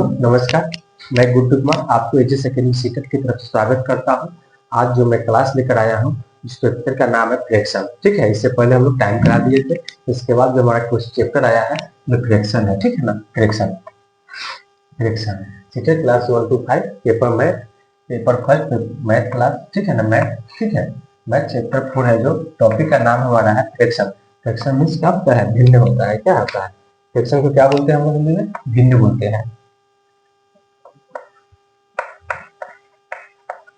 नमस्कार। मैं गुड्डू कुमार आपको एजेस एकेडमी सीटेट की तरफ से स्वागत करता हूं। आज जो मैं क्लास लेकर आया हूं जिस चैप्टर का नाम है फ्रैक्शन। ठीक है, इससे पहले हम लोग टाइम करा दिए थे। इसके बाद जो हमारा क्वेश्चन चैप्टर आया है वो फ्रैक्शन है। ठीक है ना, fraction fraction CTET class 1 to 5 paper first math class. ठीक है ना, मैथ। ठीक है, मैथ चैप्टर 4 है। जो टॉपिक का नाम हमारा है फ्रैक्शन। फ्रैक्शन मीन्स क्या होता है? भिन्न होता है। क्या होता है फ्रैक्शन को? क्या बोलते हैं हम लोग हिंदी में? भिन्न बोलते हैं।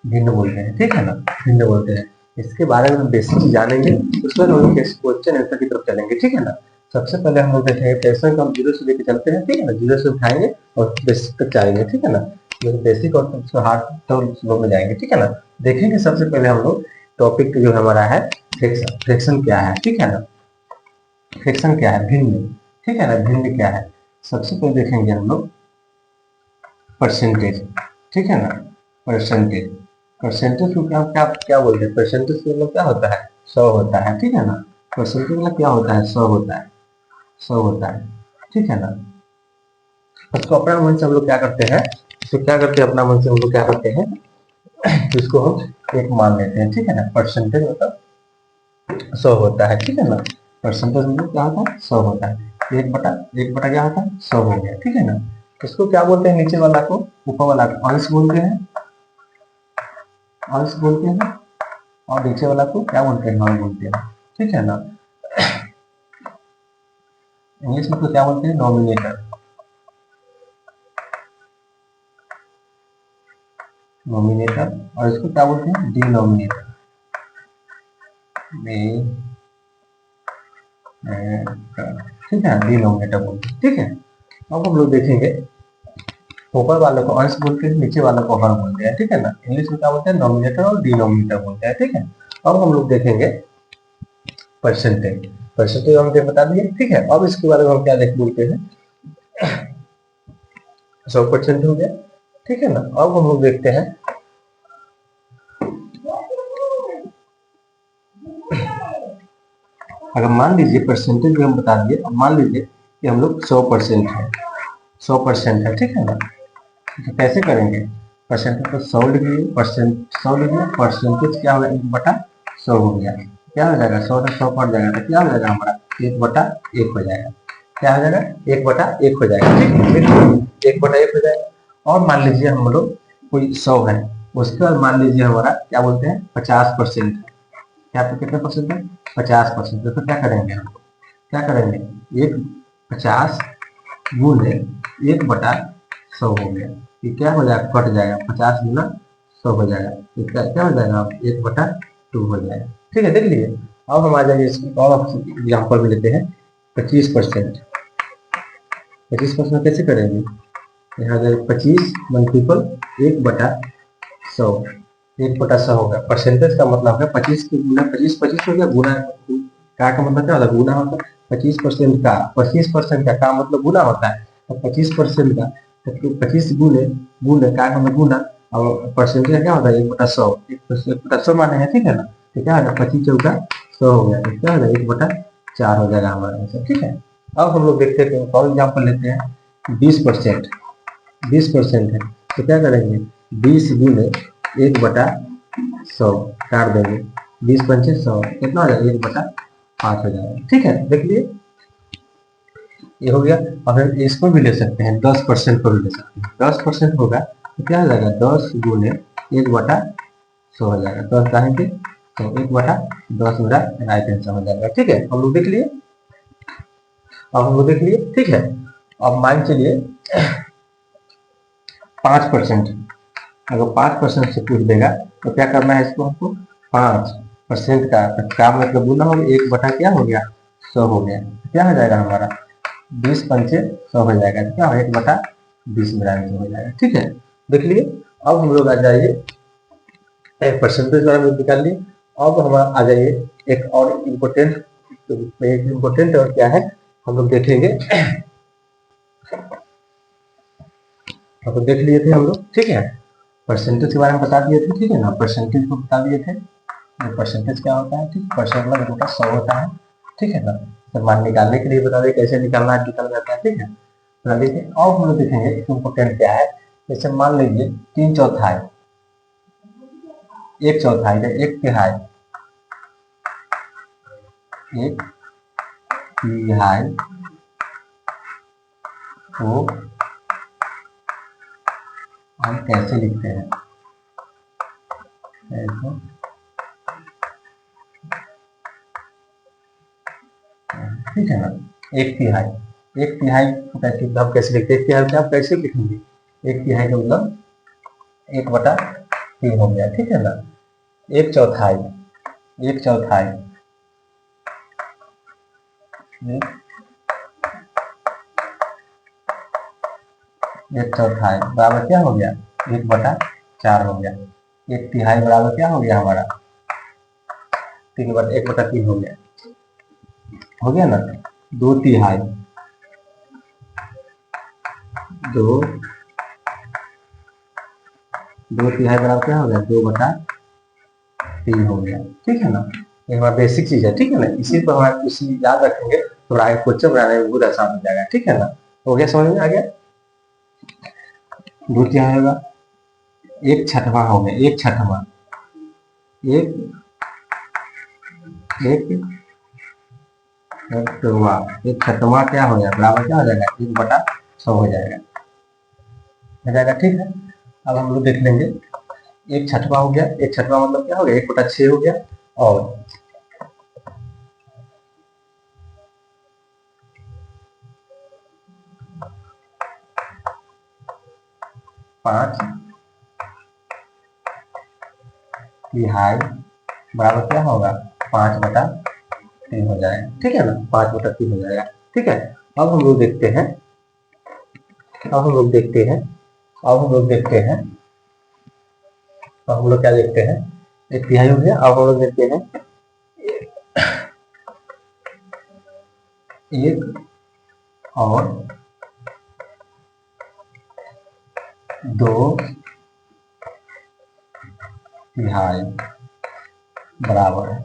भिन्न बोलते हैं। ठीक है ना, भिन्न बोलते हैं। इसके बारे में बेसिक चीज जानेंगे, उसके बाद हम लोग क्वेश्चन आंसर की तरफ चलेंगे। ठीक है ना, सबसे पहले हम लोग देखेंगे फ्रैक्शन को हम जीरो से लेकर चलते हैं। ठीक है ना, जीरो से उठाएंगे और बेसिक तक जाएंगे। ठीक है ना, जो बेसिक और हार्ड तो स्लो में जाएंगे। ठीक है ना, देखेंगे सबसे पहले हम लोग टॉपिक जो हमारा है फ्रैक्शन। फ्रैक्शन क्या है? ठीक है ना, फ्रैक्शन क्या है? भिन्न। ठीक है ना, भिन्न क्या है? सबसे पहले देखेंगे हम लोग परसेंटेज। ठीक है ना, परसेंटेज। परसेंटेज को क्या क्या क्या बोलते हैं? परसेंटेज मतलब क्या होता है? 100 होता है। ठीक है ना, परसेंटेज मतलब क्या होता है? 100 होता है। 100 होता है। ठीक है ना, उसको अपना मन से हम लोग क्या करते हैं? इसको क्या करते हैं? अपना मन से हम लोग क्या करते हैं? इसको हम एक मान लेते हैं। ठीक है ना, परसेंटेज मतलब 100 होता है। ठीक है ना, परसेंटेज मतलब क्या होता है? 100 होता है। एक बटा क्या होता है? 100 हो गया। ठीक है ना, इसको क्या बोलते हैं? नीचे वाला को ऊपर वाला को अंश बोलते हैं। अंश बोलते हैं। और नीचे वाला को क्या बोलते हैं? हर बोलते हैं। ठीक है ना, इंग्लिश में तो क्या बोलते हैं? नॉमिनेटर। नॉमिनेटर। और इसको क्या बोलते हैं? डिनोमिनेटर। ठीक है, डिनोमिनेटर बोलते हैं। ठीक है, अब हम लोग देखेंगे ऊपर वाले को अंश बोलते हैं, नीचे वाले को हर बोलते हैं। ठीक है ना, इंग्लिश में क्या बोलते हैं? नॉमिनेटर और डिनोमिनेटर बोलते हैं। ठीक है, अब हम लोग देखेंगे परसेंटेज। परसेंटेज हम बता दिए। ठीक है, अब इसके बारे में हम क्या देख बोलते हैं? 100% हो गया। ठीक है ना, अब हम लोग देखते हैं अगर मान लीजिए परसेंटेज हम बता दिए। अब मान लीजिए कि हम लोग 100% है। 100% है। ठीक है ना, तो कैसे करेंगे? परसेंटेज को 100 लिख लीजिए। 100 लिख लिया। परसेंटेज क्या होगा? 1/100 हो गया। क्या हो जाएगा? 100 से 100 कट जाएगा तो क्या हो जाएगा हमारा? 1/1 हो जाएगा। क्या हो जाएगा? 1/1 हो जाएगा। ठीक है, 1/1 हो जाएगा। और मान लीजिए हम लोग कोई 100 है, उसके बाद मान लीजिए हमारा क्या बोलते हैं? 50% है। क्या तो कितने परसेंट है? 50%। तो क्या करेंगे हम लोग? क्या करेंगे? एक 50 गुने 1/100 हो गया। ये क्या हो जाएगा? कट जाएगा। 50 गुना 100 हो जाएगा। ये क्या हो जाएगा? 1/2 हो जाएगा। ठीक है, देख लीजिए। अब हम आ जाएंगे इसकी और एग्जाम्पल में लेते हैं 25%। 25% कैसे करेंगे? यहाँ जाए 25 मल्टीपल 1/100। 1/100 होगा। परसेंटेज का मतलब है 25 की गुना 25। 25 हो गया। गुना का मतलब क्या होता है? गुना होता है। 25% का 25% का काम मतलब गुना होता है। तो 25% का 25 गुने गुने का मतलब गुना। और परसेंटेज क्या होता है? 1/100। 1/100 माने हैं। ठीक है ना, तो क्या होगा? 25 चौका 100 हो गया। तो क्या होगा? 1/4 हो जाएगा हमारा आंसर। ठीक है, अब हम लोग देखते हैं और एग्जाम्पल लेते हैं 20%। 20% है तो क्या करेंगे? 20 गुने 1/100 काट देंगे। 20 पंचे 100 कितना हो जाएगा? 1/5 हो जाएगा। ठीक है, देख लिए ये हो गया। और फिर इसको भी ले सकते हैं, 10% को भी ले सकते हैं। 10% होगा तो क्या हो जाएगा? 10 गुने 1/100 हो जाएगा। 10 डालेंगे तो 1/10 मेरा राइट आंसर हो जाएगा। ठीक है, हम लोग देख लिए। अब हम लोग देख लिए। ठीक है, अब मान चलिए 5%। अगर 5% से पूछ देगा तो क्या करना है? इसको हमको 5% का मतलब गुना हो गया। 1/, क्या हो गया? 100 हो गया। क्या हो जाएगा हमारा? 20 पंचे 100 हो जाएगा। क्या हो? 1/20 मेरा आंसर हो जाएगा। ठीक है, देख लिए। अब हम लोग आ जाइए एक परसेंटेज वाला भी निकाल लिए। अब हम आ जाइए एक और इम्पोर्टेंट और क्या है हम लोग देखेंगे। तो देख लिए थे हम लोग। ठीक है, परसेंटेज के बारे में बता दिए थे। ठीक है ना, परसेंटेज को बता दिए थे। परसेंटेज क्या होता है? ठीक, परसेंट मतलब 100 होता है। ठीक है ना, तो मान निकालने के लिए बता दें कैसे निकालना है, निकल जाता है। ठीक है, देखिए और हम लोग देखेंगे इम्पोर्टेंट क्या है। जैसे मान लीजिए 3/4, 1/4 या 1/3, 1/3 को हम कैसे लिखते हैं, ऐसे ठीक है ना। 1/3, 1/3 को कैसे हम कैसे लिखते हैं, 1/3 आप कैसे लिखेंगे, 1/3 का मतलब 1/3 हो गया, ठीक है ना। 1/4, 1/4 1/4 बराबर क्या हो गया, 1/4 हो गया। 1/3 बराबर क्या हो गया हमारा, 1/3 हो गया ना। 2/3, 2/3 बराबर क्या हो गया, 2/3 हो गया, ठीक है ना। ये हमारा बेसिक चीज है, ठीक है ना। इसी पर हमारा इसी याद रखेंगे तो आगे क्वेश्चन बनाने में बहुत आसान हो जाएगा, ठीक है ना। हो गया, समझ में आ गया। 2/3 होगा, 1/6 हो गया, 1/6, एक एक 1/6 क्या हो गया, बराबर क्या हो जाएगा, 1/100 हो जाएगा, ठीक है। अब हम लोग देख लेंगे 1/6 हो गया, 1/6 मतलब क्या हो गया, 1/6 हो गया। और 5/3 बराबर क्या होगा, 5/3 हो जाएगा, ठीक है ना। 5/3 हो जाएगा, ठीक है। अब हम लोग देखते हैं, अब हम लोग देखते हैं, अब हम लोग देखते हैं, अब हम लोग क्या देखते हैं, 1/3 हो गया। अब हम लोग देखते हैं 1/2 बराबर है,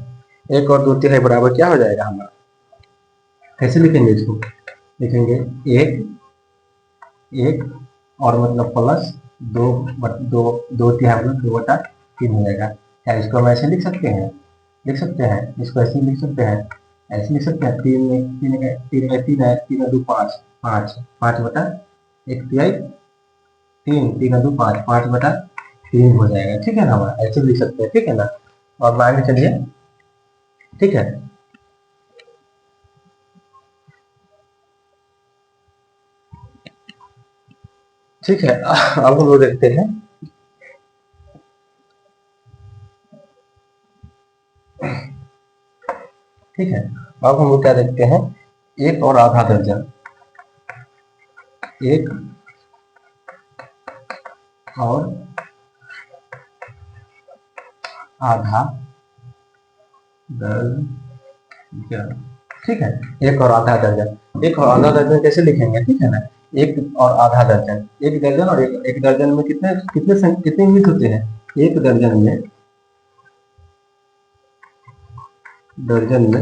1/2 बराबर क्या हो जाएगा हमारा, कैसे लिखेंगे इसको, लिखेंगे 1 और मतलब प्लस 2/3 मतलब 2/3 हो जाएगा। क्या इसको हम ऐसे लिख सकते हैं, लिख सकते हैं, इसको ऐसे लिख सकते हैं, ऐसे लिख सकते हैं, 3 में 3 है, 3 में 3 है, 3 5 5 5/1/3, 3 5 हो जाएगा, ठीक है ना। हमारा ऐसे लिख सकते हैं, ठीक है ना। और आगे चलिए, ठीक है, ठीक है। अब हम लोग देखते हैं, ठीक है। अब हम लोग क्या देखते हैं, 1 और आधा दर्जन, 1 और आधा दर्जन, ठीक है। 1 और आधा दर्जन, 1 और आधा दर्जन कैसे लिखेंगे, ठीक है ना। 1 और आधा दर्जन, 1 दर्जन और 1 दर्जन में कितने कितने कितने यूनिट होते हैं, 1 दर्जन में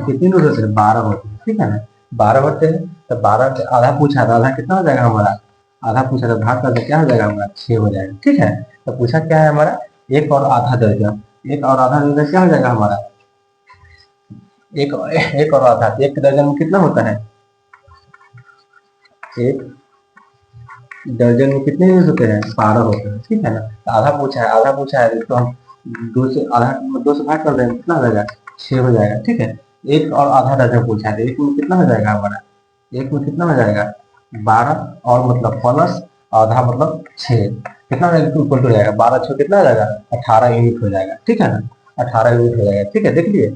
कितने यूनिट होते हैं, 12 होते हैं, ठीक है ना। 12 होते हैं, तो 12 से आधा पूछा, तो आधा कितना हो जाएगा हमारा, आधा पूछा तो भाग कर क्या हो जाएगा हमारा, 6 हो जाएगा, ठीक है। तो पूछा क्या है हमारा, 1 और आधा दर्जन, 1 और आधा दर्जन क्या हो जाएगा हमारा, एक और आधा, 1 दर्जन में कितना होता है, 1 दर्जन में कितने यूज होते हैं, 12 होते हैं, ठीक है ना। तो आधा पूछा है, तो हम 2 से भाग कर देंगे, कितना हो जाएगा, 6 हो जाएगा, ठीक है। 1 और आधा दर्जन पूछा है, एक में कितना हो जाएगा हमारा, एक में कितना हो जाएगा, 12 और मतलब प्लस आधा मतलब 6, कितना इक्वल हो जाएगा, 12 6 कितना हो जाएगा, 18 यूनिट हो जाएगा, ठीक है ना। 18 यूनिट हो जाएगा, ठीक है, देख लिए,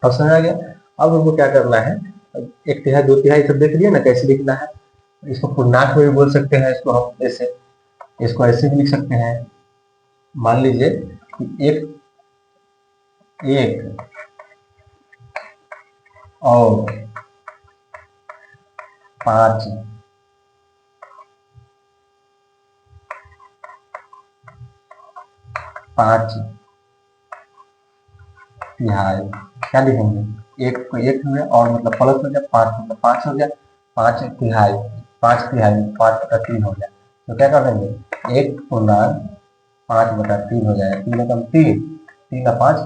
अब समझ आ गया। अब हमको क्या करना है, 1/3 2/3 सब देख लिया ना कैसे लिखना है। इसको पूर्णांक में भी बोल सकते हैं, इसको हम ऐसे, इसको ऐसे भी लिख सकते हैं। मान लीजिए कि एक एक और 5 5/3 क्या लिखेंगे, एक को 1 हो गया और मतलब प्लस हो गया, 5 मतलब 5 हो गया, 5/3 5/3 5/3 हो गया। तो क्या कर देंगे, 1/5 हो जाएगा, 3 3 5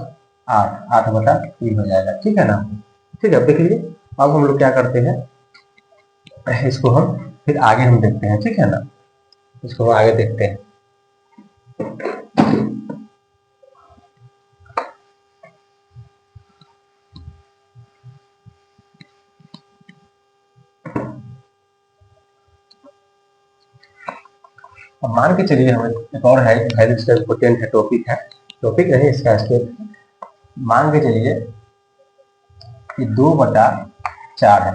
8 8/3 हो जाएगा। ठीक है ना, ठीक है। अब देख लीजिए, अब हम लोग क्या करते हैं, इसको हम फिर आगे हम देखते हैं। ठीक है ना, इसको हम आगे देखते हैं। अब मान के चलिए, हमें एक और है वैल्यू, इसका इम्पोर्टेंट है, टॉपिक नहीं इसका स्टेप। मान के चलिए कि 2/4 है,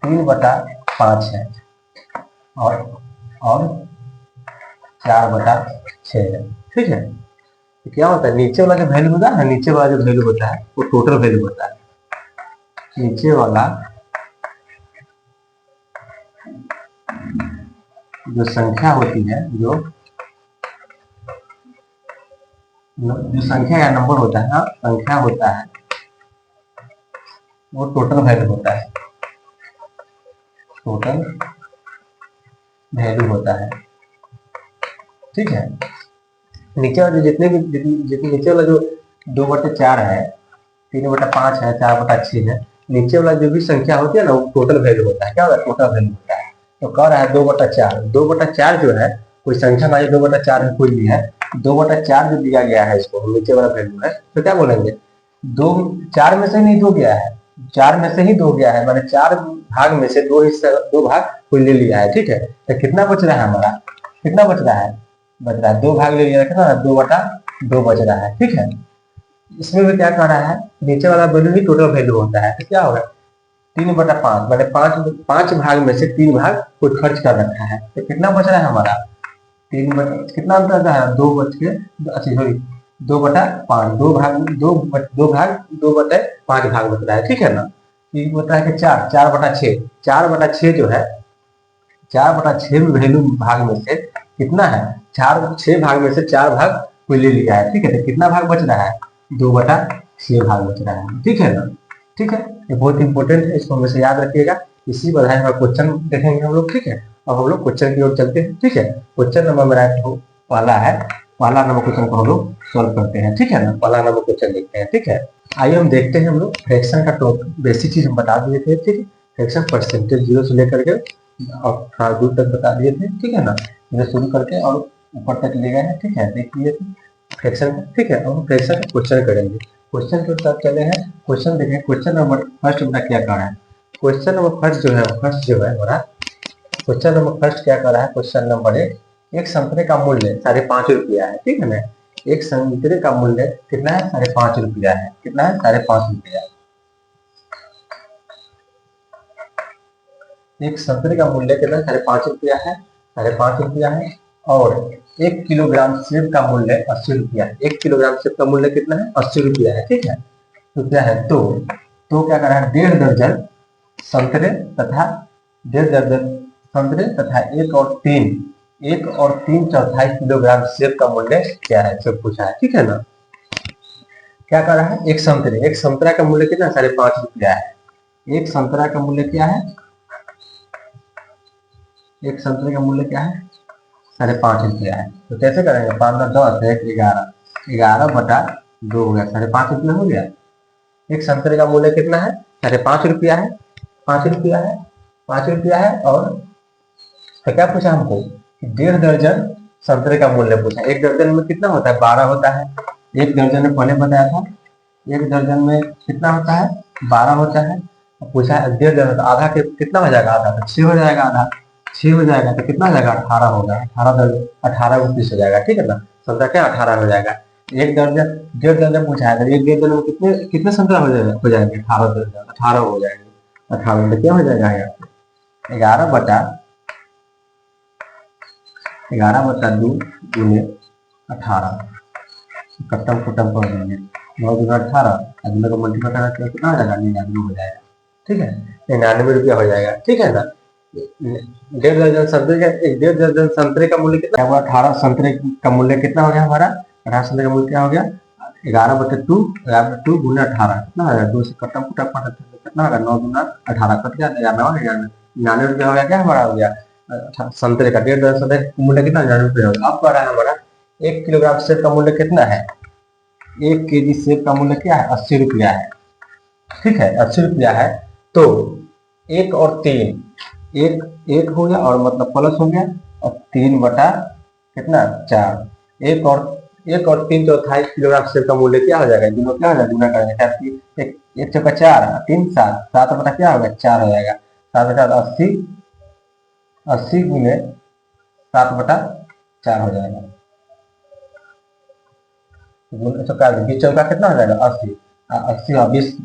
3/5 है और 4/6 है। ठीक है, तो क्या होता है, नीचे वाला जो वैल्यू होता है ना, नीचे वाला जो वैल्यू होता है वो टोटल वैल्यू होता है। नीचे वाला जो संख्या होती है, जो संख्या या नंबर होता है ना, संख्या होता है, वो टोटल वैल्यू होता है, टोटल वैल्यू होता है। ठीक है, नीचे वाला जितने नीचे वाला जो 2/4 है, 3/5 है, 4/6 है, नीचे वाला जो भी संख्या होती है ना, वो टोटल वैल्यू होता है। क्या होता है, टोटल वैल्यू होता है। तो कह रहा है 2/4, 2/4 जो है, कोई संख्या मान 2/4 में कोई भी है, 2/4 जो दिया गया है, इसको नीचे वाला वैल्यू है, तो क्या बोलेंगे, 4 में से नहीं 2 गया है, 4 में से ही 2 गया है, माने 4 भाग में से 2 हिस्सा, 2 भाग कोई ले लिया है। ठीक है, तो कितना बच रहा है हमारा, कितना बच रहा है, 2 भाग ले लिया, कितना 2/2 बच रहा है। ठीक है, इसमें भी क्या कह रहा है, नीचे वाला वैल्यू ही टोटल वैल्यू होता है। तो क्या होगा, 3/5 मैंने 5 भाग में से 3 भाग कोई खर्च कर रखा है, तो कितना बच रहा है हमारा, 3 कितना अंतर है, 2 बच के, अच्छा सॉरी, 2/5, 2/5 भाग बच रहा है। ठीक है ना, ये बता है कि 4/6, 4/6 जो है, 4/6 में वैल्यू भाग में से कितना है, 6 भाग में से 4 भाग कोई ले लिया है। ठीक है, तो कितना भाग बच रहा है, 2/6 भाग बच रहा है। ठीक है ना, ठीक है, ये बहुत इंपॉर्टेंट है, इसको हमेशा याद रखिएगा। इसी पर है क्वेश्चन देखेंगे हम लोग। ठीक है, अब हम लोग क्वेश्चन की ओर चलते हैं। ठीक है, क्वेश्चन नंबर मेरा पहला है, पहला नंबर क्वेश्चन को हम लोग सॉल्व करते हैं। ठीक है ना, पहला नंबर क्वेश्चन देखते हैं। ठीक है, आइए हम देखते हैं, हम लोग फ्रैक्शन का टॉपिक बेसिक चीज हम बता दिए थे। ठीक है, फ्रैक्शन परसेंटेज 0 से लेकर के और थोड़ा दूर तक बता दिए थे। ठीक है ना, इधर शुरू करके और ऊपर तक ले गए हैं। ठीक है, देख लिए थे फ्रैक्शन। ठीक है, अब फ्रैक्शन का क्वेश्चन करेंगे। क्वेश्चन के साथ चले हैं, क्वेश्चन देखें। क्वेश्चन नंबर फर्स्ट अपना क्या कर रहा है, क्वेश्चन नंबर फर्स्ट जो है, फर्स्ट जो है हमारा क्वेश्चन नंबर फर्स्ट क्या कर रहा है, क्वेश्चन नंबर एक संतरे का मूल्य 5.5 रुपया है। ठीक है ना, एक संतरे का मूल्य कितना है, 5.5 रुपया है। कितना है, 5.5 रुपया। एक संतरे का मूल्य कितना, 5.5 रुपया है, 5.5 रुपया है। और 1 किलोग्राम सेब का मूल्य 80 रुपया है। 1 किलोग्राम सेब का मूल्य कितना है, 80 रुपया है। ठीक है, तो क्या है, तो क्या कर रहा है, 1.5 दर्जन संतरे तथा 1.5 दर्जन संतरे तथा 1 और 3/4 किलोग्राम सेब का मूल्य क्या है, सब पूछा है। ठीक है ना, क्या कर रहा है, एक संतरा का मूल्य कितना, 5.5 रुपया है। एक संतरा का मूल्य क्या है, एक संतरे का मूल्य क्या है, 5.5 रुपया है। तो कैसे करेंगे, 5 10 1 11, 11/2 हो गया, 5.5 रुपया हो गया। एक संतरे का मूल्य कितना है, 5.5 रुपया है, 5 रुपया है, 5 रुपया है। और तो क्या पूछा हमको, 1.5 दर्जन संतरे का मूल्य पूछा। 1 दर्जन में कितना होता है, 12 होता है। 1 दर्जन में पहले बताया था, 1 दर्जन में कितना होता है, 12 होता है। पूछा है 1.5 दर्जन, तो आधा के कितना हो जाएगा, आधा तो 6 हो जाएगा, आधा 6 हो जाएगा, तो कितना हो जाएगा, 18 होगा। 18 19 हो जाएगा। ठीक है ना, संतरा क्या 18 हो जाएगा। 1 दर्जन 1.5 दर्जन पूछा है, तो 1 दर्जन में कितने कितने संतरा हो जाएंगे, 18 दर्जन, 18 हो जाएंगे। 18 में क्या हो जाएगा, 11/2 गुने 18, कट्टम कुटम कर देंगे, 9 गुना 18, अगले को मल्टीप्लाई करना तो कितना हो जाएगा, 99 हो जाएगा। ठीक है, 99 रुपया हो जाएगा। ठीक है ना, 1.5 दर्जन संतरे का, 1.5 दर्जन संतरे का मूल्य कितना है, 18 संतरे का मूल्य कितना हो गया हमारा, 18 संतरे का मूल्य क्या हो गया, 11/2 गुना 18 कितना हो गया, 2 से कट्टम कुटम कितना होगा, 9 गुना 18 कट गया, 99 ₹99 हो गया, क्या हमारा हो गया संतरे का 1.5 संतरे का मूल्य कितना ₹99 होगा। अब कह रहा है हमारा 1 किलोग्राम सेब का मूल्य कितना है, 1 केजी सेब का मूल्य क्या है, ₹80 है। ठीक है, ₹80 है। तो 1 और 3, एक हो गया और मतलब प्लस हो गया, और 3 बटा कितना 4, 1 और 3 चौथाई किलोग्राम सेब का मूल्य क्या हो जाएगा, दोनों क्या हो जाएगा, गुना करेंगे, एक चौका 4, 3 7, 7 बटा क्या होगा 4 हो जाएगा, 7 बटा 80, 80 गुने 7 बटा 4 हो जाएगा, बीस चौका कितना हो जाएगा 80, 80 और 20 से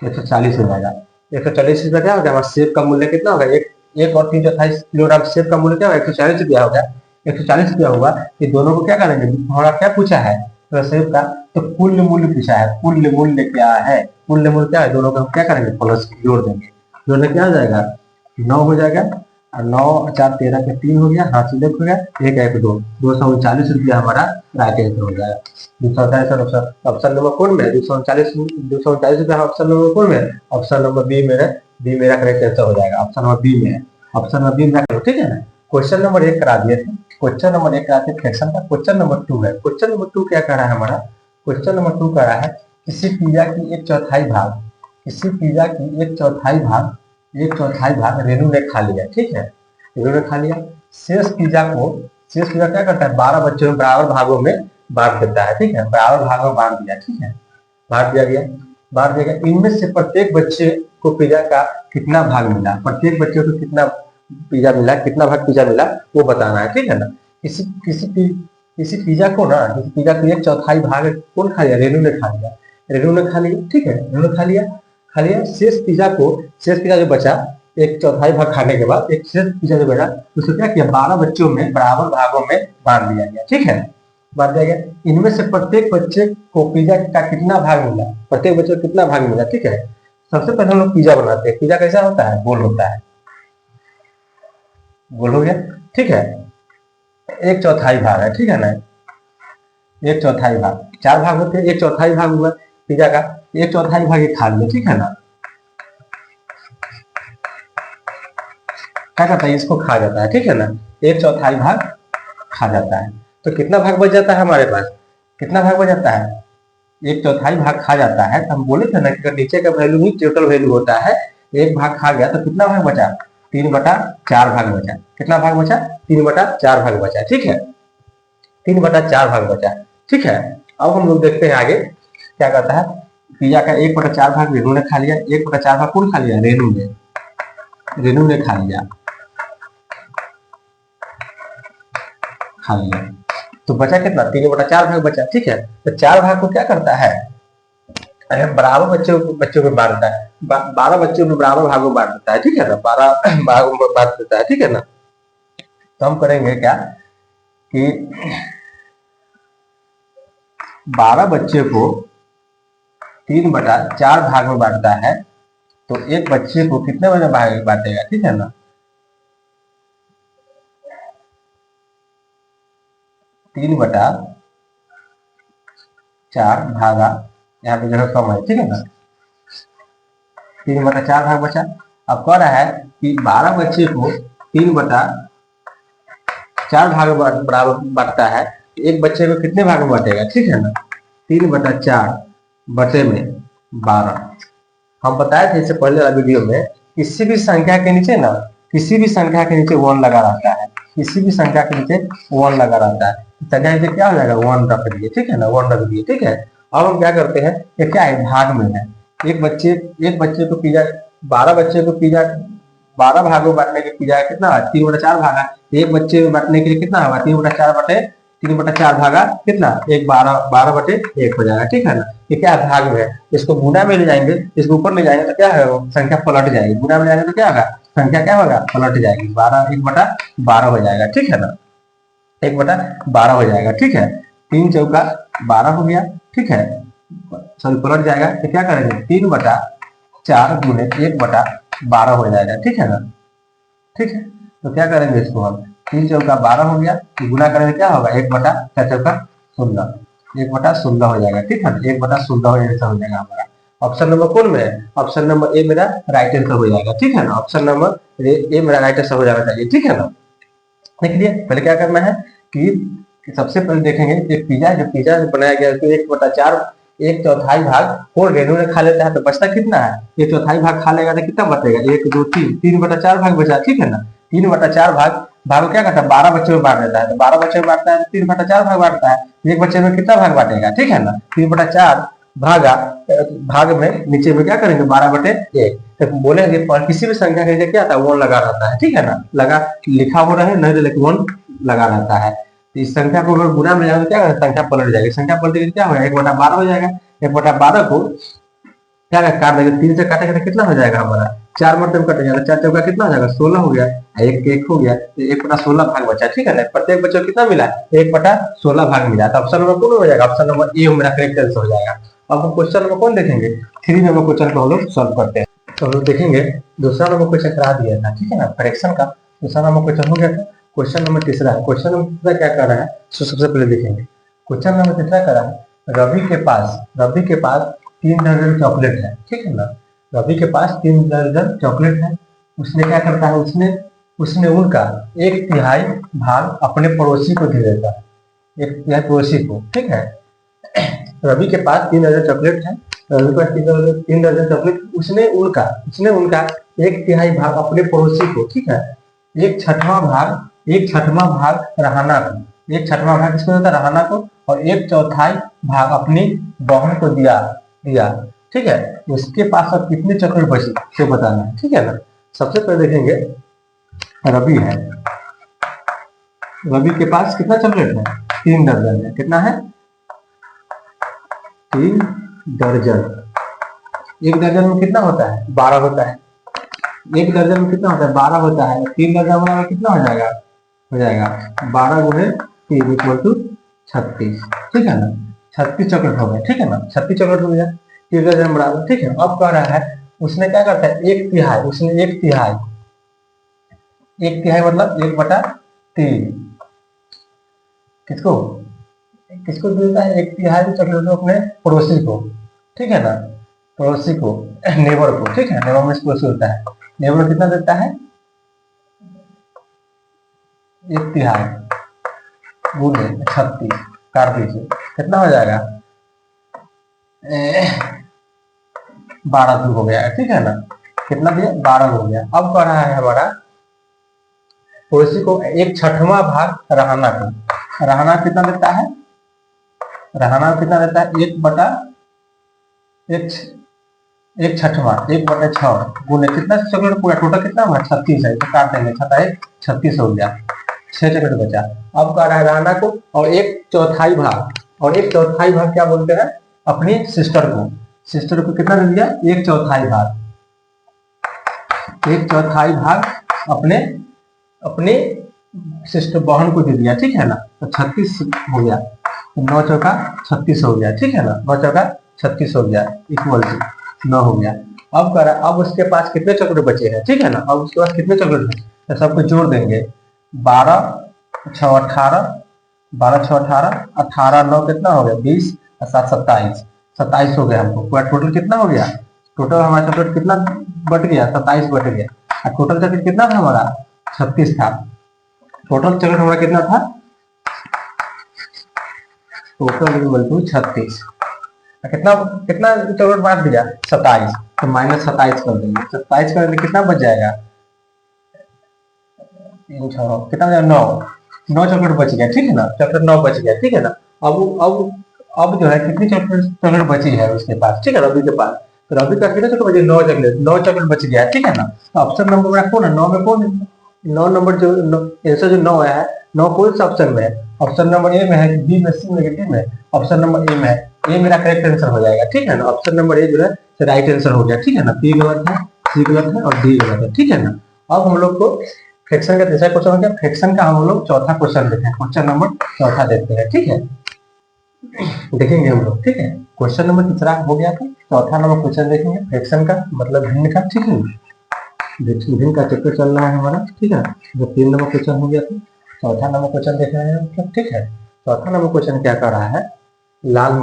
140 हो जाएगा। 140 रुपया क्या हो गया, हमारा सेब का मूल्य कितना होगा, 1 और 3 चौथाई किलोग्राम सेब का मूल्य क्या होगा, ₹140 होगा। ₹140 हुआ। ये दोनों को क्या करेंगे, हमारा क्या पूछा है तो सेब का, तो कुल मूल्य पूछा है, कुल मूल्य क्या है, कुल मूल्य क्या है, दोनों को हम क्या करेंगे प्लस जोड़ देंगे, जोड़ने क्या हो जाएगा 9 हो जाएगा, और 9 और 4 13 के 3 हो गया, हाथ से हो गया, 1 1 2, ₹239 हमारा राइट आंसर हो जाएगा। 239 ऑप्शन नंबर कौन में है, 239 रुपया ऑप्शन नंबर कौन में है, ऑप्शन नंबर बी मेरा करेक्ट आंसर हो जाएगा, ऑप्शन नंबर बी में है, ऑप्शन नंबर बी में करो। ठीक है ना, क्वेश्चन नंबर 1 करा दिए थे, क्वेश्चन नंबर 1 कराते फ्रैक्शन का, क्वेश्चन नंबर 2 है। क्वेश्चन नंबर 2 क्या कह रहा है हमारा, क्वेश्चन नंबर 2 कह रहा है किसी पिज्जा की एक चौथाई भाग रेनू ने खा लिया। ठीक है, रेनू ने खा लिया, शेष पिज्जा क्या करता है, 12 बच्चों में बराबर भागों में बांट देता है। ठीक है, बराबर भागों में बांट दिया, ठीक है, बांट दिया गया। इनमें से प्रत्येक बच्चे को पिज्जा का कितना भाग मिला, प्रत्येक बच्चे को कितना पिज्जा मिला, कितना भाग पिज्जा मिला वो बताना है। ठीक है ना, किसी पिज्जा को ना, किसी पिज्जा को एक चौथाई भाग कौन खा लिया, रेनू ने खा लिया। ठीक है, रेनू ने खा लिया। शेष पिज्जा जो बचा, एक चौथाई भाग खाने के बाद एक शेष पिज्जा जो बचा, उसको क्या किया, 12 बच्चों में बराबर भागों में बांट दिया गया। ठीक है, बांट दिया गया। इनमें से प्रत्येक बच्चे को पिज्जा का कितना भाग मिला, प्रत्येक बच्चे को कितना भाग मिला। ठीक है, सबसे पहले हम लोग पिज्जा बनाते हैं। पिज्जा कैसा होता है, गोल होता है, गोल हो गया। ठीक है, एक चौथाई भाग है। ठीक है ना, एक चौथाई भाग, 4 भाग होते हैं, एक चौथाई भाग हुआ पिज्जा का, एक चौथाई भाग ये खा लिया। ठीक है ना, क्या करता है, इसको खा जाता है। ठीक है ना, एक चौथाई भाग खा जाता है, तो कितना भाग बच जाता है हमारे पास, कितना भाग बच जाता है, एक चौथाई भाग खा जाता है। तो हम बोले थे ना कि नीचे का वैल्यू ही टोटल वैल्यू होता है, एक भाग खा गया तो कितना भाग बचा, 3/4 भाग बचा। कितना भाग बचा, 3/4 भाग बचा। ठीक है, 3/4 भाग बचा। ठीक है, अब हम लोग देखते हैं आगे क्या करता है। पिज्जा का 1/4 भाग रेनू ने खा लिया, 1/4 भाग कौन खा लिया, रेनू ने खा लिया, तो बचा कितना, 3/4 भाग बचा। ठीक है, तो 4 भाग को क्या करता है, बराबर बच्चों में बांटता है, 12 बच्चों में बराबर भागों में बांट देता है। ठीक है ना, 12 भागों में बांट देता है। ठीक है ना, तो हम करेंगे क्या कि 12 बच्चे को 3/4 भाग में बांटता है, तो एक बच्चे को कितने बजे भाग में बांटेगा। ठीक है ना, 3/4 भागा, यहाँ पे जगह कम है। ठीक है ना, 3/4 भाग बचा। अब कह रहा है कि 12 बच्चे को 3/4 भाग में बराबर बांटता है, एक बच्चे को कितने भाग में बांटेगा। ठीक है ना, 3/4 बटे में 12। हम बताए थे इससे पहले वाला वीडियो में, किसी भी संख्या के नीचे ना, किसी भी संख्या के नीचे 1 लगा रहता है, किसी भी संख्या के नीचे 1 लगा रहता है, संख्या नीचे क्या हो जाएगा, 1 रख दिए। ठीक है ना, 1 रख दिए। ठीक है, अब हम क्या करते हैं, ये क्या है, भाग में है, एक बच्चे को पिज्जा, 12 बच्चे को पिज्जा 12 भागों बांटने के पिज्जा कितना है, 3/4 भागा, एक बच्चे में बांटने के लिए कितना होगा, 3/4 भागा कितना, एक 12/1 हो जाएगा। ठीक है ना, ये क्या है, भाग में है, इसको गुना में ले जाएंगे, इसको ऊपर ले जाएंगे तो क्या है, संख्या पलट जाएगी, गुना में जाएंगे तो क्या होगा, संख्या क्या होगा, पलट जाएगी, 1/12 हो जाएगा। ठीक है ना, 1/12 हो जाएगा। ठीक है, 3 चौका 12 हो गया। ठीक है, सॉरी पलट जाएगा, तो क्या करेंगे, 3/4 गुने 1/12 हो जाएगा। ठीक है ना, ठीक है, तो क्या करेंगे इसको हम, 3 चौका 12 हो गया, गुना करेंगे क्या होगा, 1/4 चौका 16, 1/16 हो जाएगा। ठीक है, 1/16 हो जाएगा हमारा। ऑप्शन नंबर कौन में है, ऑप्शन नंबर ए मेरा राइट आंसर हो जाएगा, ठीक है ना। ऑप्शन नंबर ए मेरा राइट आंसर हो जाना चाहिए, ठीक है ना। देख लिए पहले क्या करना है कि सबसे पहले देखेंगे एक पिज्जा, जो पिज्जा बनाया गया है 1/4 1/4 भाग कौन रेनू ने खा लेता है तो बचता कितना है, 1/4 भाग खा लेगा तो कितना बचेगा, 1 2 3 3/4 भाग बचा, ठीक है ना। 3/4 भाग क्या करता है, 12 बच्चों में बांट देता है, तो 12 बच्चों में बांटता है 3/4 भाग बांटता है, एक बच्चे में कितना भाग बांटेगा, ठीक है ना। 3/4 भाग में नीचे में क्या करेंगे 12/1, तो बोलेंगे किसी भी संख्या के क्या आता है 1 लगा रहता है, ठीक है ना। लगा लिखा हो रहा है नहीं, लेकिन 1 लगा रहता है। तो इस संख्या को अगर गुना में जाएगा तो क्या करें, संख्या पलट जाएगी, संख्या पलट क्या होगा 1/12 हो जाएगा। 1/12 को क्या काट देंगे, 3 से काटेंगे तो कितना हो जाएगा हमारा 4 मरतब कट जाएगा, 4 चौका कितना हो जाएगा 16 हो गया, एक हो गया, तो 1/16 भाग बचा, ठीक है ना। प्रत्येक बच्चों को कितना मिला 1/16 भाग मिला, तो ऑप्शन नंबर कौन हो जाएगा, ऑप्शन नंबर ए मेरा करेक्ट आंसर हो जाएगा। अब हम क्वेश्चन नंबर कौन देखेंगे, 3 नंबर क्वेश्चन को हम लोग सॉल्व करते हैं। तो हम लोग देखेंगे दूसरा नंबर क्वेश्चन करा दिया था, ठीक है ना, फ्रैक्शन का दूसरा नंबर क्वेश्चन हो गया था। क्वेश्चन नंबर तीसरा है, क्वेश्चन नंबर तीसरा क्या कर रहा है, तो सबसे पहले देखेंगे क्वेश्चन नंबर तीसरा कर रहा है, रवि के पास 3 दर्जन चॉकलेट है, ठीक है ना। रवि के पास 3 दर्जन चॉकलेट है, उसने क्या करता है, उसने उनका 1/3 भाग अपने पड़ोसी को दे देता है, 1/3 पड़ोसी को, ठीक है। रवि के पास 3 दर्जन चॉकलेट है, रवि के पास 3 दर्जन चॉकलेट, उसने उनका 1/3 भाग अपने पड़ोसी को, ठीक है। 1/6 भाग रहाना को, 1/6 भाग किसको देता है, रहाना को, और 1/4 भाग अपनी बहन को दिया, ठीक है। उसके पास अब कितने चॉकलेट बची से बताना है, ठीक है ना। सबसे पहले देखेंगे रवि है, रवि के पास कितना चॉकलेट है 3 दर्जन है, कितना है 3 दर्जन। 1 दर्जन में कितना होता है 12 होता है, 1 दर्जन में कितना होता है 12 होता है, 3 दर्जन में कितना हो जाएगा 12 गुणे 3 = 36, ठीक है ना। 36 चॉकलेट हो गया, ठीक है ना, 36 चॉकलेट हो गया 3 दर्जन बराबर, ठीक है। अब कह रहा है उसने क्या करता है 1/3, उसने 1/3 मतलब 1/3 किसको देता है 1/3 चॉकलेट को अपने पड़ोसी को, ठीक है ना, पड़ोसी को, नेबर को, ठीक है। नेबर में पड़ोसी होता है, नेबर कितना देता है 1/3 गुणे 36 काट दीजिए, कितना हो जाएगा 12 हो गया, ठीक है ना। कितना दिया 12 हो गया। अब कह रहा है हमारा पड़ोसी को 1/6 भाग रहाना को, रहाना कितना देता है, रहाना कितना देता है 1/6 गुणे कितना चॉकलेट पूरा टोटल कितना हुआ 36 है, तो काट देंगे 36 हो गया, 6 चॉकलेट बचा। अब कह रहा है रहाना को और 1/4 भाग क्या बोलते हैं अपनी सिस्टर को कितना दे दिया 1/4 भाग, 1/4 भाग अपने सिस्टर बहन को दे दिया, ठीक है ना। तो 36 हो गया, तो 9 चौका 36 हो गया, ठीक है ना, 9 चौका 36 हो गया इक्वल टू 9 हो गया। अब कह रहा है अब उसके पास कितने चॉकलेट बचे हैं, ठीक है ना। अब उसके पास कितने चॉकलेट है तो सबको जोड़ देंगे 12 6 18, 12 6 18, 18 9 कितना हो गया 20 और 7 27 हो गया। हमको पूरा टोटल कितना हो गया, टोटल हमारा चॉकलेट कितना बट गया 27 बट गया, और टोटल चॉकलेट कितना था हमारा 36 था। टोटल चॉकलेट हमारा कितना था टोटल = 36, कितना चॉकलेट बांट दिया 27, तो -27 कर देंगे, 27 कर देंगे कितना बच जाएगा 3 6 कितना हो जाएगा 9 चॉकलेट बच गया, ठीक है ना, चॉकलेट 9 बच गया, ठीक है ना। अब जो है कितनी चॉकलेट बची है उसके पास, ठीक है रवि के पास, तो रवि का कितना चॉकलेट बची 9 चॉकलेट बच गया, ठीक है ना। तो ऑप्शन नंबर मेरा कौन है 9 में कौन 9 नंबर जो आंसर जो 9 है 9 कौन सा ऑप्शन में है, ऑप्शन नंबर ए में है, बी में, सी में, डी में, ऑप्शन नंबर ए में है, ए मेरा करेक्ट आंसर हो जाएगा, ठीक है ना। ऑप्शन नंबर ए जो है राइट आंसर हो गया, ठीक है ना। बी गलत है, सी गलत है और डी गलत है, ठीक है ना। अब हम लोग को फ्रैक्शन का तीसरा क्वेश्चन हो गया, फ्रैक्शन का हम लोग चौथा क्वेश्चन देखें, क्वेश्चन नंबर चौथा देखते हैं, ठीक है, देखेंगे हम लोग, ठीक है। क्वेश्चन नंबर तीसरा हो गया था, चौथा नंबर क्वेश्चन देखेंगे फ्रैक्शन का मतलब भिन्न का, ठीक है। भिन्न का चैप्टर चल रहा है हमारा, ठीक है। जो 3 नंबर क्वेश्चन हो गया था, चौथा नंबर क्वेश्चन देख रहे हैं मतलब, ठीक है। चौथा नंबर क्वेश्चन क्या कर रहा है, लाल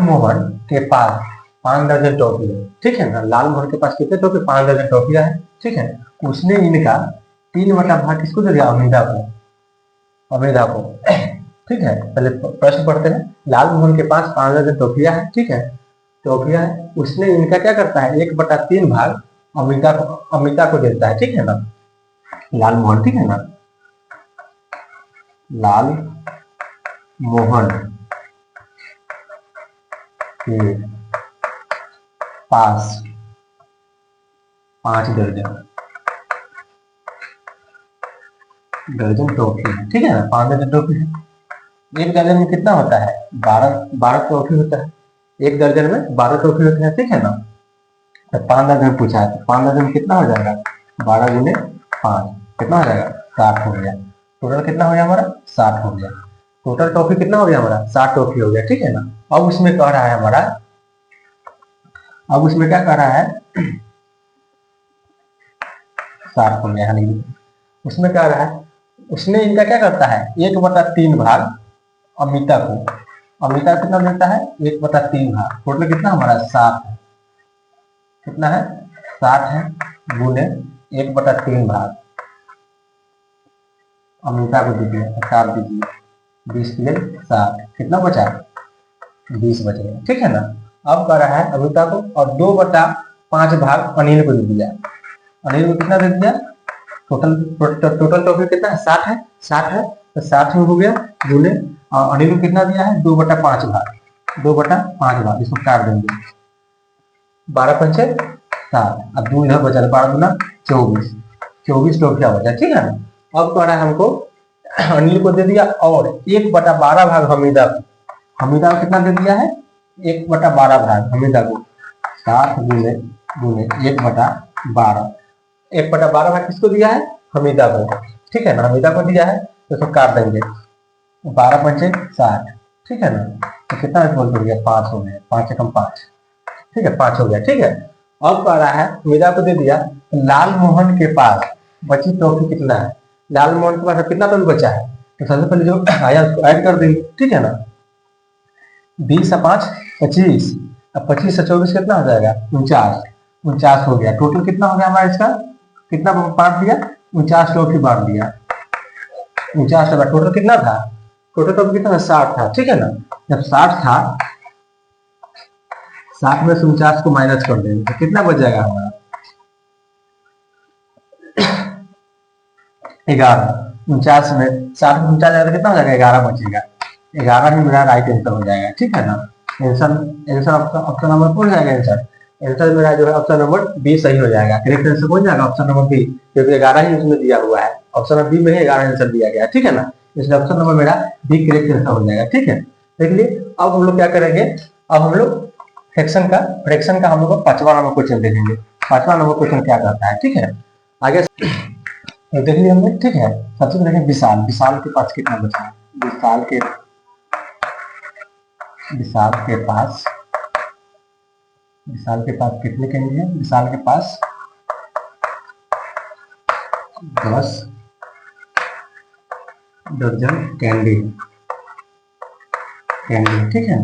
मोहन के पास 5 दर्जन टॉफी है, ठीक है ना। लाल मोहन के पास कितने टॉफी, 5 दर्जन टॉफियां है, ठीक है। उसने इनका 3/भाग किसको दे दिया, अमीधा को, अमीधा को, ठीक है। पहले प्रश्न पढ़ते हैं। लाल मोहन के पास 5 दर्जन टॉफियां है, ठीक है, टॉफियां है। उसने इनका क्या करता है, 1/3 भाग अमिता को देता है, ठीक है ना। लाल मोहन, ठीक है ना, लाल मोहन के पास 5 दर्जन टॉफी है, ठीक है ना। 5 दर्जन टॉफी है। एक दर्जन में कितना होता है, 12 टॉफी होता है। एक दर्जन में 12 टॉफी होते हैं, ठीक है ना। तो 5 दर्जन पूछा है, तो 5 दर्जन में कितना हो जाएगा, 12 गुने 5 कितना हो जाएगा, 60 हो गया। टोटल कितना हो गया हमारा, 60 हो गया। टोटल टॉफी कितना हो गया हमारा, 60 टॉफी हो गया, ठीक है ना। अब उसमें कह रहा है हमारा, अब उसमें क्या कह रहा है, 60 हो गया, उसमें क्या रहा है, उसने इनका क्या करता है, 1/3 भाग अमिता को, अमिता कितना देता है, 1/3 भाग। टोटल कितना हमारा 60 है, कितना है, 60 है, गुने 1/3 भाग अमिता को दीजिए, 60 दीजिए, 20 के 60, कितना बचा, 20 बच गया, ठीक है ना। अब कह रहा है अमिता को, और 2/5 भाग अनिल को दे दिया। अनिल को कितना दे दिया, टोटल टॉफी कितना है, 60 है, 60 है, तो 60 हो गया, गुने अनिल को कितना दिया है, 2/5 भाग, 2/5 भाग, इसको काट देंगे, 12 पंचे 7, अब 2 इधर बचा, 12 गुना 24, 24 टॉफियां बचा, ठीक है ना। अब कह रहा है हमको, अनिल को दे दिया, और 1/12 भाग हमीदा को, हमीदा को कितना दे दिया है, 1/12 भाग हमीदा को, 7 गुने 1/12, 1/12 भाग किसको दिया है, हमीदा को, ठीक है ना, हमीदा को दिया है, तो इसको काट देंगे, 12 पंचे 60, ठीक है ना। तो कितना बोल हो गया, 5 हो गया, 5 एकम 5, ठीक है, 5 हो गया, ठीक है। अब कह रहा है हमीदा को दे दिया, लाल मोहन के पास बची टॉफी कितना है, लाल मोहन के पास कितना टॉफी बचा है, तो सबसे पहले जो आया उसको ऐड कर देंगे, ठीक है ना। 20 और 5 25, अब 25 से 24 कितना हो जाएगा, 49 हो गया। टोटल कितना हो गया हमारा, इसका कितना बांट दिया, 49 टॉफी बांट दिया, 49 टॉफी। टोटल कितना था, टोटल टॉफी कितना था, 60 था, ठीक है ना। जब 60 था, 60 में से 49 को माइनस कर देंगे, तो कितना बच जाएगा हमारा, 11। 49 में 60 में 49 जाएगा, कितना हो जाएगा, 11 बचेगा, 11 ही मेरा राइट आंसर हो जाएगा, ठीक है ना। आंसर ऑप्शन नंबर कौन जाएगा, आंसर मेरा जो है ऑप्शन नंबर बी सही हो जाएगा। करेक्ट आंसर कौन जाएगा, ऑप्शन नंबर बी, क्योंकि 11 ही उसमें दिया हुआ है, ऑप्शन नंबर बी में ही 11 आंसर दिया गया है, ठीक है ना। इसलिए ऑप्शन नंबर मेरा बी करेक्ट आंसर हो जाएगा, ठीक है। देख लिए, अब हम लोग क्या करेंगे, अब हम लोग फ्रैक्शन का हम लोग 5वां नंबर क्वेश्चन देखेंगे। 5वां नंबर क्वेश्चन क्या करता है, ठीक है, आगे देख लिया हमने, ठीक है। सबसे पहले विशाल, विशाल के पास कितना बचा है, विशाल के पास, विशाल के पास कितने कैंडी है, विशाल के पास 10 दर्जन कैंडी, ठीक है।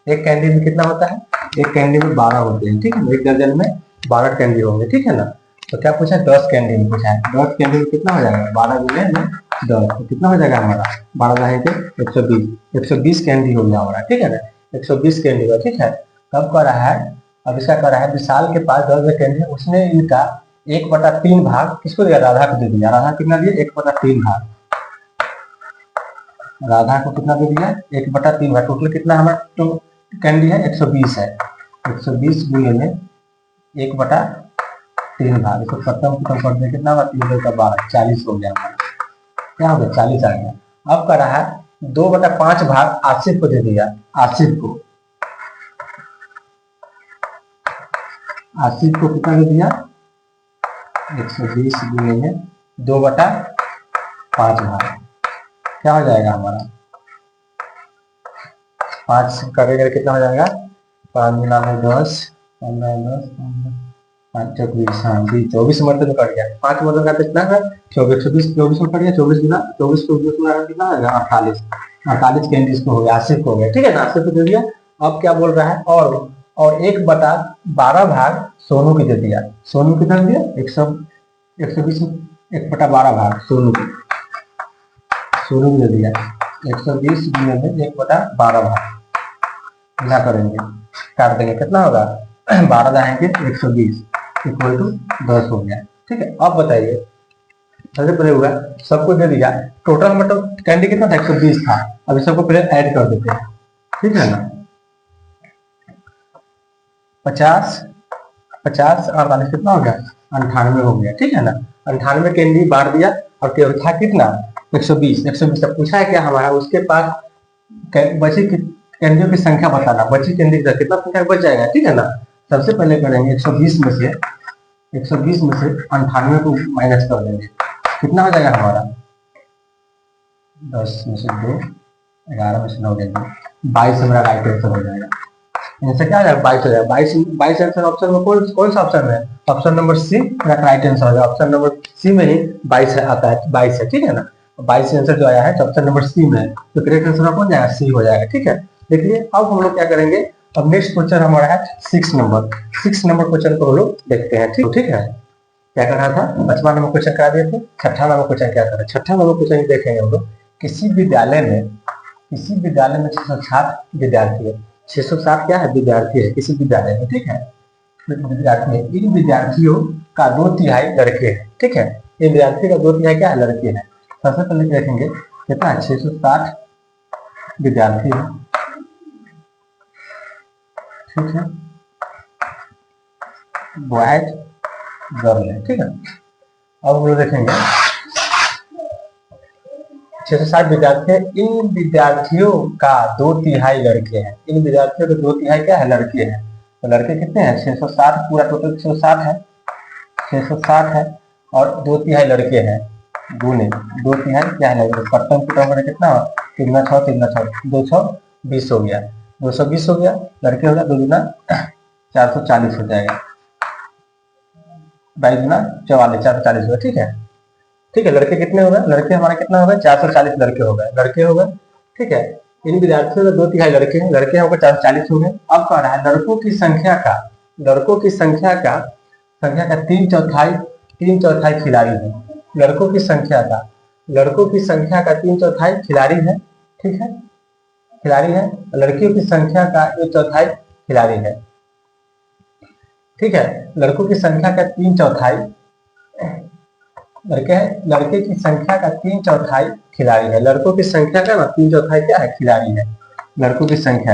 एक कैंडी में कितना होता है, एक कैंडी में 12 होते हैं, ठीक है। एक दर्जन में 12 कैंडी होंगे, ठीक है ना। तो क्या पूछा है, 10 कैंडी में पूछा है, 10 कैंडी में कितना हो जाएगा, 12 गुने 10, तो कितना हो जाएगा हमारा, 12 रहेंगे 120, 120 कैंडी हो गया हमारा, ठीक है ना, 120 कैंडी का, ठीक है। कब कर रहा है, अब इसका कर रहा है, विशाल के पास 10 कैंडी है, उसने इनका 1/3 भाग किसको दिया, राधा को दे दिया। राधा कितना दिया, 1/3 भाग, राधा को कितना दे दिया, 1/3 भाग। टोटल कितना हमारा तो कैंडी है, 120 है, 120 गुने में 1/3 भाग, इसको खत्म कर दे, कितना होगा, 3 का 12, 40 हो गया हमारा, क्या हो गया, 40 आ गया। अब कर रहा है 2/5 भाग आसिफ को दे दिया, आसिफ को कितना दे दिया, 120 गुने में 2/5 भाग, क्या हो जाएगा हमारा, 5 करेंगे कितना हो जाएगा, 5 गुना में 10, 15 10 5 24, हाँ जी 24 मतलब में कट गया, 5 मतलब का कितना है, 24 में कट गया, 24 गुना 24 को 20 गुना कितना होगा, 48 48 कैंडीज को हो गया, आसिफ को हो गया, ठीक है ना, आसिफ को दे दिया। अब क्या बोल रहा है, और और 1/12 भाग सोनू की दे दिया। सोनू कितना दिया? 120 1/12 भाग सोनू की दे दिया। 120 गुने में 1/12 भाग ना करेंगे, काट देंगे, कितना होगा 12 आएंगे 120 इक्वल टू 10 हो गया। ठीक है, अब बताइए सबसे पहले हुआ सबको दे दिया, टोटल मतलब कैंडी कितना था 120 था। अभी सबको पहले ऐड कर देते हैं, ठीक है ना। 50 50 और 48 कितना हो गया 98 हो गया। ठीक है ना, 98 कैंडी बांट दिया और था कितना 120 120 से पूछा है क्या हमारा, उसके पास बची कैंडियों की संख्या बताना, बची कैंडी का कितना संख्या बच जाएगा। ठीक है ना, सबसे पहले करेंगे 120 में से 98 को माइनस कर देंगे, कितना हो जाएगा हमारा 10 में से 2 11 में से 9 देंगे 22 हमारा राइट आंसर हो जाएगा। आंसर क्या हो जाएगा 22 हो जाएगा। 22 आंसर ऑप्शन में कौन सा ऑप्शन है, ऑप्शन नंबर सी मेरा राइट आंसर हो जाएगा। ऑप्शन नंबर सी में ही 22 आता है, 22 है। ठीक है ना, 22 आंसर जो आया है ऑप्शन नंबर सी में, तो करेक्ट आंसर कौन जाएगा सी हो जाएगा। ठीक है, देखिए अब हम लोग क्या करेंगे, अब नेक्स्ट क्वेश्चन हमारा है 6 नंबर क्वेश्चन को हम लोग देखते हैं। ठीक है, क्या कर रहा था 5वां नंबर क्वेश्चन करा दिए थे। 6ठा नंबर क्वेश्चन क्या कर रहा है, 6ठा नंबर क्वेश्चन देखेंगे हम लोग। किसी विद्यालय में 660 विद्यार्थी है। 660 क्या है विद्यार्थी है किसी विद्यालय में। ठीक है, विद्यार्थी है, इन विद्यार्थियों का 2/3 लड़के हैं। ठीक है, इन विद्यार्थियों का 2/3 क्या है लड़के हैं। सबसे पहले देखेंगे कितना है 660 विद्यार्थी है। ठीक है, बॉयज गर्ल है। ठीक है, अब हम लोग देखेंगे 660 विद्यार्थी है, इन विद्यार्थियों का 2/3 लड़के हैं। इन विद्यार्थियों के 2/3 क्या है लड़के हैं, तो लड़के कितने हैं 660, पूरा टोटल 660 है, 660 है और 2/3 लड़के हैं, गुने 2/3 क्या है लड़के, पट्टन की कितना 3 6 3 6 220 हो गया, 220 हो गया लड़के हो गया, 2 गुना 440 हो जाएगा, 22 गुना 44 440 हुआ। ठीक है, ठीक है, लड़के कितने हो गए, लड़के हमारा कितना हो गए 440 लड़के हो गए। ठीक है, इन विद्यार्थियों का 2/3 लड़के हैं, लड़के होकर 440 हो गए। अब कह रहा है लड़कों की संख्या का 3/4 खिलाड़ी है। लड़कों की संख्या का 3/4 खिलाड़ी है। ठीक है, खिलाड़ी है, लड़कियों की संख्या का 1/4 खिलाड़ी है। ठीक है, लड़कों की संख्या का 3/4 लड़के हैं, लड़के की संख्या का 3/4 खिलाड़ी है। लड़कों की संख्या का ना 3/4 क्या है खिलाड़ी है। लड़कों की संख्या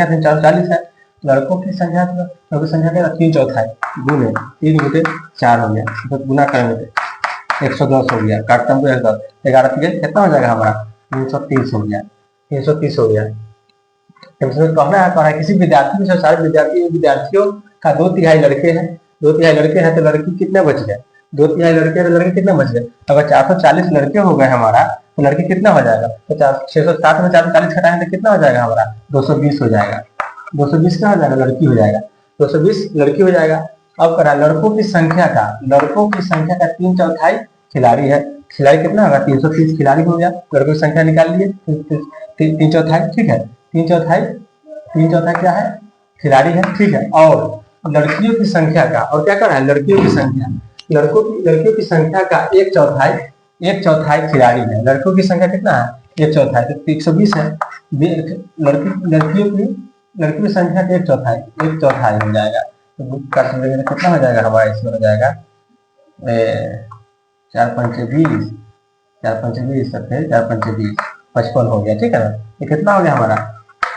3/4 है, लड़कों की संख्या का 3/4 गुने 3 गुने 4 हो गया, तो गुना करेंगे 110 हो गया, काटता हूँ 11 कितना हो जाएगा हमारा 330 हो गया, 330 हो गया। कहना है किसी विद्यार्थी में सारे विद्यार्थियों का 2/3 लड़के हैं, 2/3 लड़के हैं तो लड़की कितने बच गए, 2/3 लड़के तो लड़के कितने बच गए। अगर 440 लड़के हो गए हमारा तो लड़के कितना हो जाएगा, तो 660 में 440 घटाएंगे तो कितना हो जाएगा हमारा 220 हो जाएगा। 220 क्या हो जाएगा लड़की हो जाएगा, 220 लड़की हो जाएगा। अब करा लड़कों की संख्या का 3/4 खिलाड़ी है, खिलाड़ी कितना होगा 330 खिलाड़ी हो गया, लड़कों की संख्या निकाल लिए 3/4। ठीक है, 3/4 क्या है खिलाड़ी है। ठीक है, और लड़कियों की संख्या का, और क्या कर रहा है लड़कियों की की संख्या का 1/4 खिलाड़ी है। लड़कों की संख्या कितना है 1/4, तो 120 है। लड़कियों की संख्या का 1/4 हो जाएगा, तो कितना हो जाएगा हमारा, इसमें हो जाएगा 4 5 20, 4 5 20 फिर 4 5 20 55 हो गया। ठीक है ना, ये कितना हो गया हमारा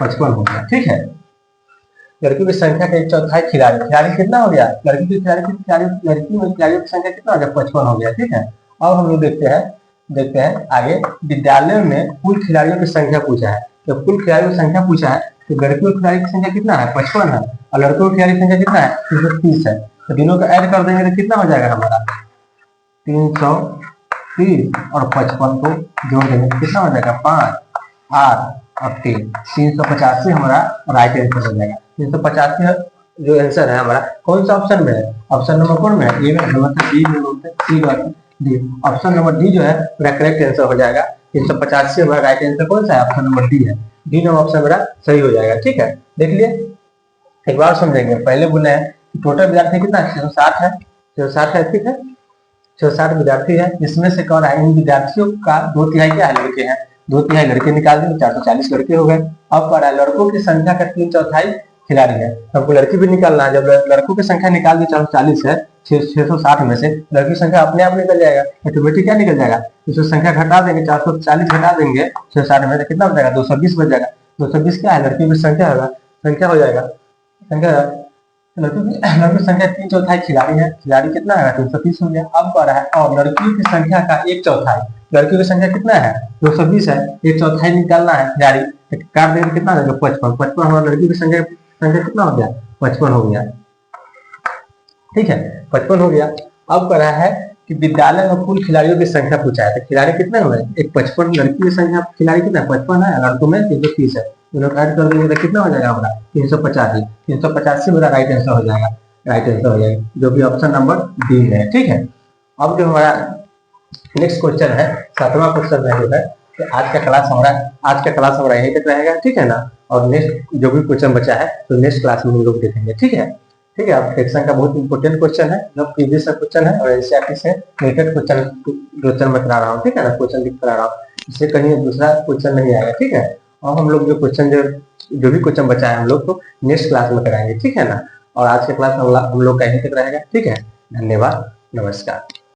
55 हो गया। ठीक है, लड़कियों की संख्या का 1/4 खिलाड़ी कितना हो गया, लड़की की खिलाड़ियों की संख्या कितना हो गया 55 हो गया। ठीक है, अब हम लोग देखते हैं आगे, विद्यालय में कुल खिलाड़ियों की संख्या पूछा है, तो कुल खिलाड़ियों की संख्या पूछा है तो लड़कियों की खिलाड़ी की संख्या कितना है 55 है और लड़कों की खिलाड़ी की संख्या कितना है 330 है, तो तीनों को ऐड कर देंगे तो कितना हो जाएगा हमारा 330 और 55 को जोड़ देंगे तो कितना हो जाएगा 5 8 और 385 हमारा राइट आंसर हो जाएगा। 385 जो आंसर है हमारा कौन सा ऑप्शन में है, ऑप्शन नंबर कौन में है, ए में, डी में, डी। ऑप्शन नंबर डी जो है मेरा करेक्ट आंसर हो जाएगा। 385 हमारा राइट आंसर कौन सा है? ऑप्शन नंबर डी है। डी नंबर ऑप्शन मेरा सही हो जाएगा। ठीक है, देख लिए, एक बार समझेंगे। पहले बोले हैं कि टोटल विद्यार्थी कितना 660 है, 660 है। ठीक है, 660 विद्यार्थी है, इसमें से कौन है? इन विद्यार्थियों का 2/3 क्या है? लड़के हैं। 2/3 लड़के निकाल देंगे, 440 लड़के हो गए। अब कह रहा है लड़कों की संख्या का 3/4 खिलाड़ी है, हमको लड़की भी निकालना है। जब लड़कों की संख्या निकाल दी 440 है, 660 में से लड़की की संख्या अपने आप निकल जाएगा, ऑटोमेटिक क्या निकल जाएगा? इसमें संख्या घटा देंगे, 440 घटा देंगे 660 में, तो कितना हो जाएगा? 220 बच जाएगा। 220 क्या है? लड़की की संख्या होगा, संख्या हो जाएगा, संख्या लड़की की संख्या 3/4 खिलाड़ी है, खिलाड़ी कितना है? 330 हो गया। अब कह रहा है और लड़कियों की संख्या का 1/4, लड़कियों की संख्या कितना है? 220 है, 1/4 निकालना है खिलाड़ी, काट देंगे कितना देंगे? 55। 55 हमारा लड़की की संख्या कितना हो गया? 55 हो गया। ठीक है, 55 हो गया। अब कह रहा है कि विद्यालय में कुल खिलाड़ियों की संख्या पूछा है, तो खिलाड़ी कितने हुए? एक 55, लड़की की संख्या खिलाड़ी कितना? 55 है, लड़कों में 330 है, दोनों ऐड कर देंगे तो कितना हो जाएगा हमारा? 385। 385 मेरा राइट आंसर हो जाएगा, राइट आंसर हो जाएगा, जो कि ऑप्शन नंबर डी है। ठीक है, अब जो हमारा नेक्स्ट क्वेश्चन है, 7वां क्वेश्चन है। तो आज का क्लास हमारा यहीं तक रहेगा। ठीक है ना, और नेक्स्ट जो भी क्वेश्चन बचा है तो नेक्स्ट क्लास में हम लोग देखेंगे। ठीक है, ठीक है। अब फ्रैक्शन का बहुत इंपॉर्टेंट क्वेश्चन है, जो प्रीवियस क्वेश्चन है और एनसीईआरटी से रिलेटेड क्वेश्चन मैं करा रहा हूँ। ठीक है ना, क्वेश्चन लिख करा रहा हूँ, इससे कहीं दूसरा क्वेश्चन नहीं आएगा। ठीक है, और हम लोग जो भी क्वेश्चन बचा है हम लोग तो नेक्स्ट क्लास में कराएंगे। ठीक है ना, और आज के क्लास हम लोग का यहीं तक रहेगा। ठीक है, धन्यवाद, नमस्कार।